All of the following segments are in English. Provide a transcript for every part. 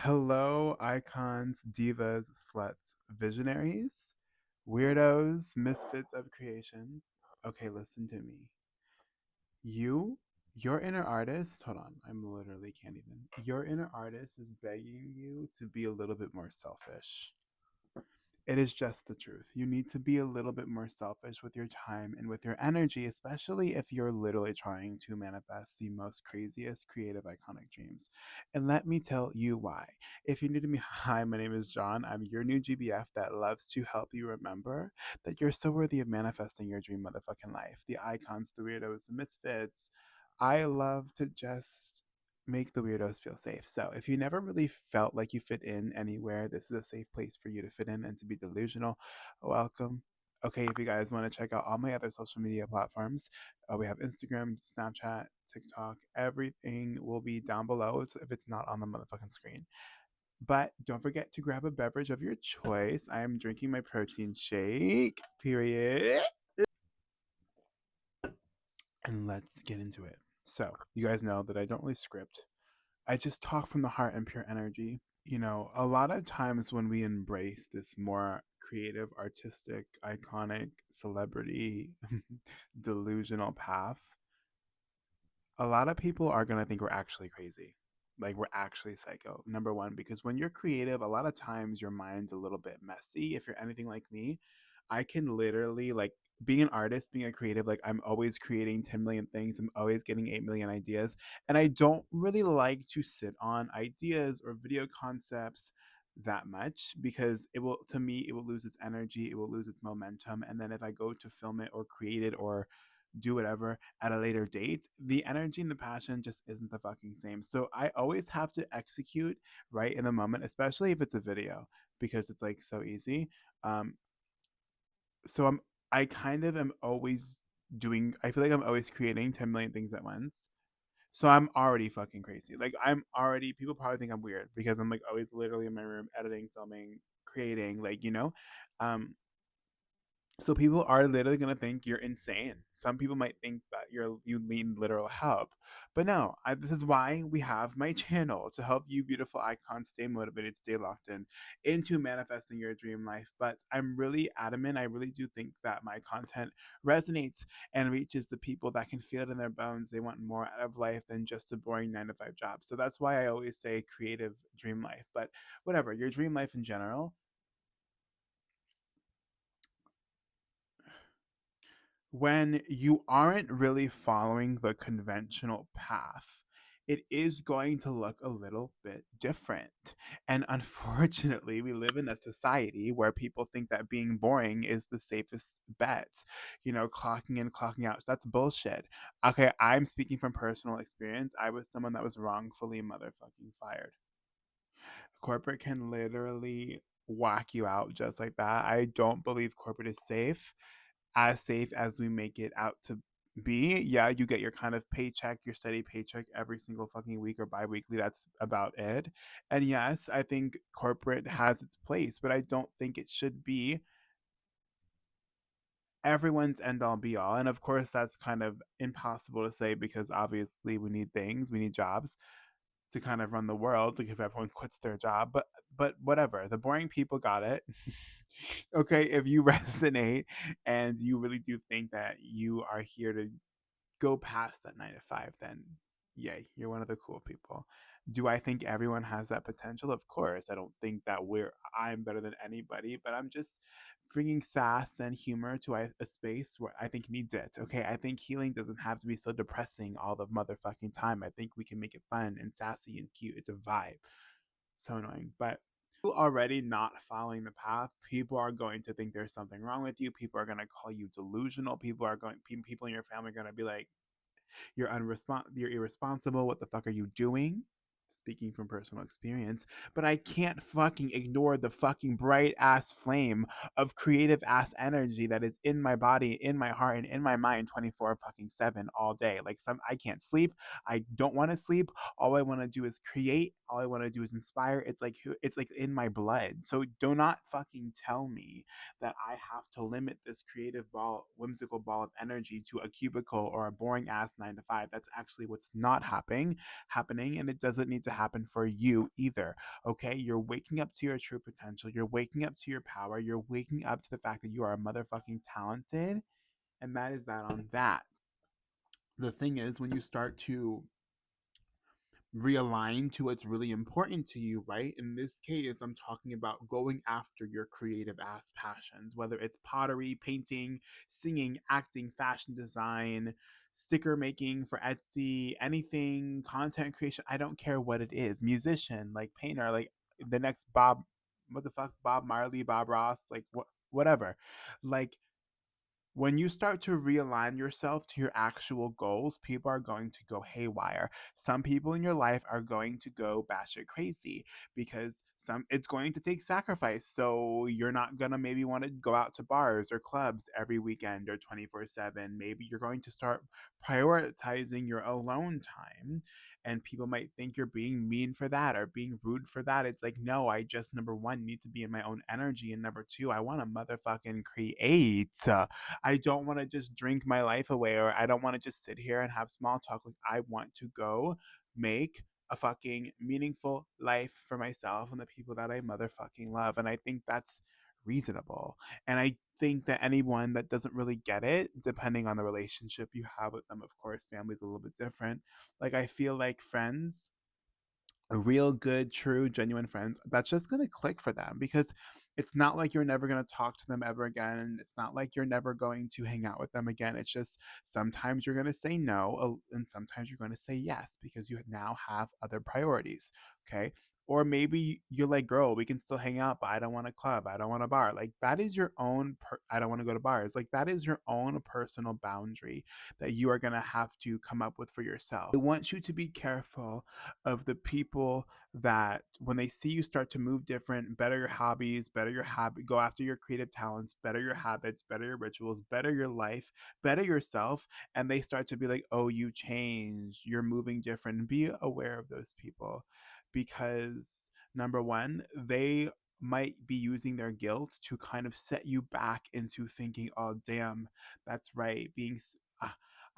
Hello, icons, divas, sluts, visionaries, weirdos, misfits of creations. Okay, listen to me. You, your inner artist, hold on, I'm literally can't even. Your inner artist is begging you to be a little bit more selfish. It is just the truth. You need to be a little bit more selfish with your time and with your energy, especially if you're literally trying to manifest the most craziest, creative, iconic dreams. And let me tell you why. If you're new to me, hi, my name is John. I'm your new GBF that loves to help you remember that you're so worthy of manifesting your dream motherfucking life. The icons, the weirdos, the misfits. I love to just make the weirdos feel safe. So if you never really felt like you fit in anywhere, this is a safe place for you to fit in and to be delusional. Welcome. Okay, if you guys want to check out all my other social media platforms, we have Instagram, Snapchat, TikTok. Everything will be down below if it's not on the motherfucking screen. But don't forget to grab a beverage of your choice. I am drinking my protein shake, period. And let's get into it. So, you guys know that I don't really script. I just talk from the heart and pure energy. A lot of times when we embrace this more creative, artistic, iconic, celebrity, delusional path, a lot of people are going to think we're actually crazy. Like we're actually psycho. Number one, because when you're creative, a lot of times your mind's a little bit messy. If you're anything like me, I can literally, like, being an artist, being a creative, like I'm always creating 10 million things. I'm always getting 8 million ideas. And I don't really like to sit on ideas or video concepts that much because to me, it will lose its energy, it will lose its momentum. And then if I go to film it or create it or do whatever at a later date, the energy and the passion just isn't the fucking same. So I always have to execute right in the moment, especially if it's a video, because it's like so easy. Um, so I kind of am always I feel like I'm always creating 10 million things at once. So I'm already fucking crazy. Like I'm already people probably think I'm weird because I'm like always literally in my room editing, filming, creating, um so people are literally gonna think you're insane. Some people might think that you need literal help, but no. This is why we have my channel to help you, beautiful icons, stay motivated, stay locked in into manifesting your dream life. But I'm really adamant. I really do think that my content resonates and reaches the people that can feel it in their bones. They want more out of life than just a boring 9 to 5 job. So that's why I always say creative dream life. But whatever your dream life in general, when you aren't really following the conventional path, it is going to look a little bit different. And unfortunately, we live in a society where people think that being boring is the safest bet. Clocking in, clocking out. That's bullshit. Okay, I'm speaking from personal experience. I was someone that was wrongfully motherfucking fired. Corporate can literally whack you out just like that. I don't believe corporate is as safe as we make it out to be. Yeah, you get your kind of paycheck, your steady paycheck every single fucking week or bi-weekly. That's about it. And yes, I think corporate has its place, but I don't think it should be everyone's end all be all. And of course, that's kind of impossible to say because obviously we need things, we need jobs to kind of run the world, like if everyone quits their job. But whatever, the boring people got it. Okay, if you resonate and you really do think that you are here to go past that 9 to 5, then yay, you're one of the cool people. Do I think everyone has that potential? Of course. I don't think that I'm better than anybody, but I'm just bringing sass and humor to a space where I think needs it. Okay, I think healing doesn't have to be so depressing all the motherfucking time. I think we can make it fun and sassy and cute. It's a vibe. So annoying, but you already not following the path, people are going to think there's something wrong with you. People are going to call you delusional. People in your family are going to be like, you're irresponsible. What the fuck are you doing? Speaking from personal experience, but I can't fucking ignore the fucking bright ass flame of creative ass energy that is in my body, in my heart, and in my mind 24 fucking 7 all day. Like I can't sleep. I don't want to sleep. All I want to do is create. All I want to do is inspire. It's like in my blood. So do not fucking tell me that I have to limit this whimsical ball of energy to a cubicle or a boring ass 9 to 5. That's actually what's not happening, and it doesn't need to happen for you either. Okay, you're waking up to your true potential, you're waking up to your power, you're waking up to the fact that you are motherfucking talented, and that is that on that. The thing is, when you start to realign to what's really important to you, right? In this case, I'm talking about going after your creative ass passions, whether it's pottery, painting, singing, acting, fashion design, sticker making for Etsy, anything, content creation. I don't care what it is. Musician, like painter, like the next Bob, what the fuck, Bob Marley, Bob Ross, like whatever. Like when you start to realign yourself to your actual goals, people are going to go haywire. Some people in your life are going to go batshit crazy because it's going to take sacrifice. So you're not gonna maybe want to go out to bars or clubs every weekend or 24/7. Maybe you're going to start prioritizing your alone time, and people might think you're being mean for that or being rude for that. It's like, no, I just, number one, need to be in my own energy, and number two, I want to motherfucking create. I don't want to just drink my life away, or I don't want to just sit here and have small talk. Like, I want to go make a fucking meaningful life for myself and the people that I motherfucking love. And I think that's reasonable. And I think that anyone that doesn't really get it, depending on the relationship you have with them, of course, family's a little bit different. Like, I feel like friends, real good, true, genuine friends, that's just going to click for them because it's not like you're never going to talk to them ever again. It's not like you're never going to hang out with them again. It's just sometimes you're going to say no and sometimes you're going to say yes because you now have other priorities. Okay. Or maybe you're like, girl, we can still hang out, but I don't want a club. I don't want a bar. Like, that is your own, I don't want to go to bars. Like, that is your own personal boundary that you are going to have to come up with for yourself. I want you to be careful of the people that when they see you start to move different, better your hobbies, better your habit, go after your creative talents, better your habits, better your rituals, better your life, better yourself, and they start to be like, oh, you changed, you're moving different. Be aware of those people because number one, they might be using their guilt to kind of set you back into thinking, oh, damn, that's right,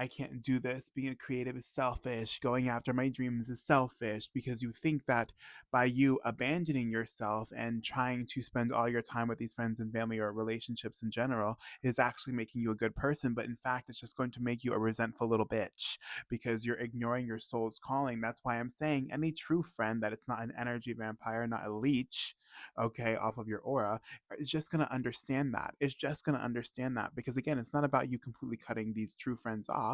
I can't do this. Being a creative is selfish. Going after my dreams is selfish because you think that by you abandoning yourself and trying to spend all your time with these friends and family or relationships in general is actually making you a good person. But in fact, it's just going to make you a resentful little bitch because you're ignoring your soul's calling. That's why I'm saying any true friend that it's not an energy vampire, not a leech, okay, off of your aura, is just going to understand that. It's just going to understand that because again, it's not about you completely cutting these true friends off.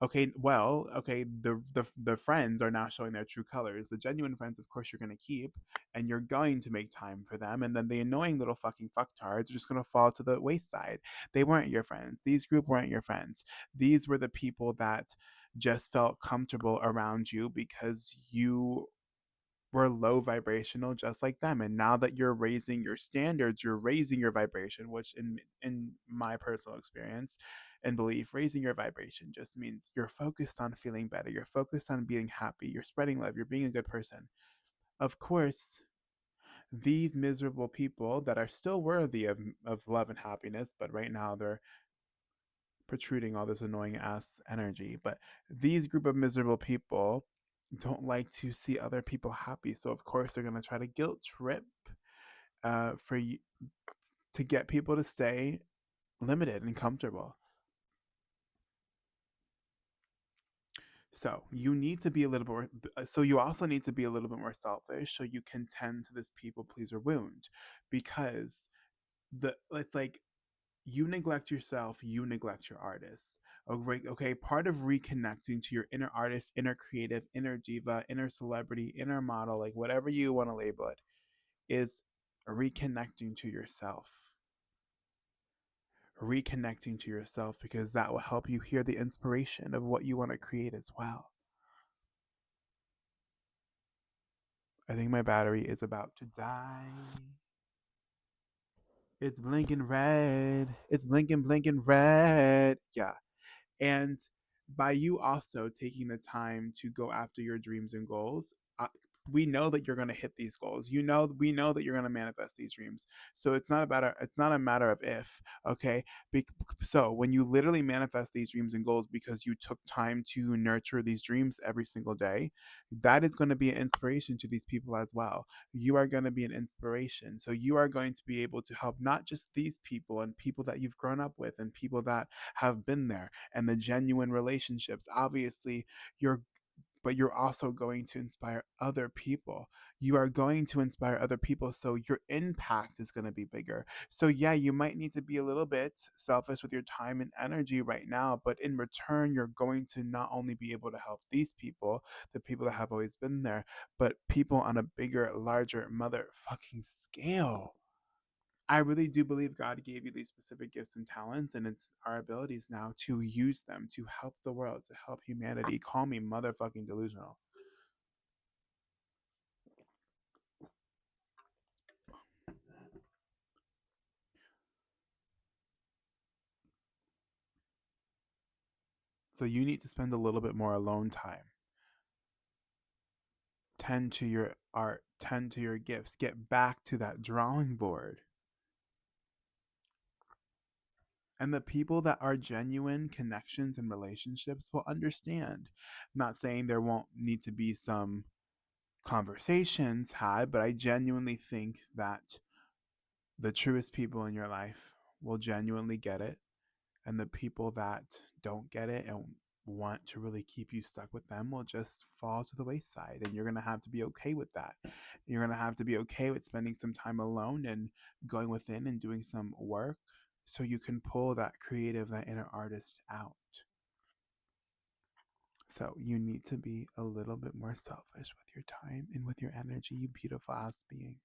Okay, well, okay, the friends are now showing their true colors. The genuine friends, of course, you're going to keep, and you're going to make time for them. And then the annoying little fucking fucktards are just going to fall to the wayside. They weren't your friends. These group weren't your friends. These were the people that just felt comfortable around you because you were low vibrational just like them, and now that you're raising your standards, you're raising your vibration, which in my personal experience and belief, raising your vibration just means you're focused on feeling better, you're focused on being happy, you're spreading love, you're being a good person. Of course, these miserable people that are still worthy of love and happiness, but right now they're protruding all this annoying ass energy. But these group of miserable people don't like to see other people happy. So of course they're gonna try to guilt trip for you to get people to stay limited and comfortable. So you need to be a little bit more, so you also need to be a little bit more selfish so you can tend to this people pleaser wound because it's like you neglect yourself, you neglect your artists. Okay, part of reconnecting to your inner artist, inner creative, inner diva, inner celebrity, inner model, like whatever you want to label it, is reconnecting to yourself. Reconnecting to yourself because that will help you hear the inspiration of what you want to create as well. I think my battery is about to die. It's blinking red. It's blinking red. Yeah. And by you also taking the time to go after your dreams and goals, we know that you're going to hit these goals. We know that you're going to manifest these dreams. So it's not a matter of if, okay? So when you literally manifest these dreams and goals because you took time to nurture these dreams every single day, that is going to be an inspiration to these people as well. You are going to be an inspiration. So you are going to be able to help not just these people and people that you've grown up with and people that have been there and the genuine relationships. Obviously, you're but you're also going to inspire other people. You are going to inspire other people, so your impact is going to be bigger. So, yeah, you might need to be a little bit selfish with your time and energy right now, but in return, you're going to not only be able to help these people, the people that have always been there, but people on a bigger, larger, motherfucking scale. I really do believe God gave you these specific gifts and talents, and it's our abilities now to use them to help the world, to help humanity. Call me motherfucking delusional. So you need to spend a little bit more alone time. Tend to your art, tend to your gifts, get back to that drawing board. And the people that are genuine connections and relationships will understand. Not saying there won't need to be some conversations had, but I genuinely think that the truest people in your life will genuinely get it, and the people that don't get it and want to really keep you stuck with them will just fall to the wayside, and you're going to have to be okay with that. You're going to have to be okay with spending some time alone and going within and doing some work so you can pull that creative, that inner artist out. So you need to be a little bit more selfish with your time and with your energy, you beautiful ass being.